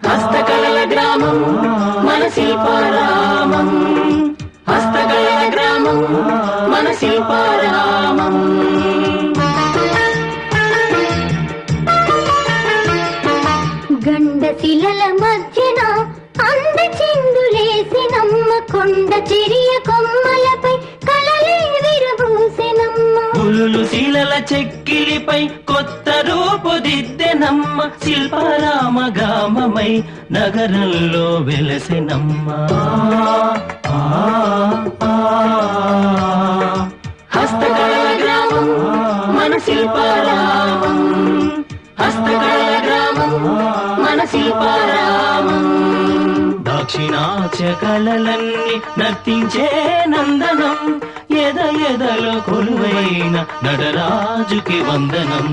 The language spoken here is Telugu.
హస్తకళల గ్రామం మన శిల్పారామం. హస్తకళల గ్రామం మన శిల్పారామం. గండశిలల మధ్యన అందచిందులేసినమ్మ, కొండ చెరియ కొమ్మలపై కలలే విరబూసెనమ్మ. పులులు శిలల చెక్కిలిపై కొత్త రూపుదిద్దెనమ్మ, శిల్పారామ గ్రామమై నగరంలో వెలసెనమ్మ. హస్తకళల గ్రామం మన శిల్పారామం. హస్తకళల గ్రామం మన శిల్పారామం. దాక్షిణాత్య కళలన్నీ నర్తించే నందనం, ఎద ఎదలో కొలువైన నటరాజుకి వందనం.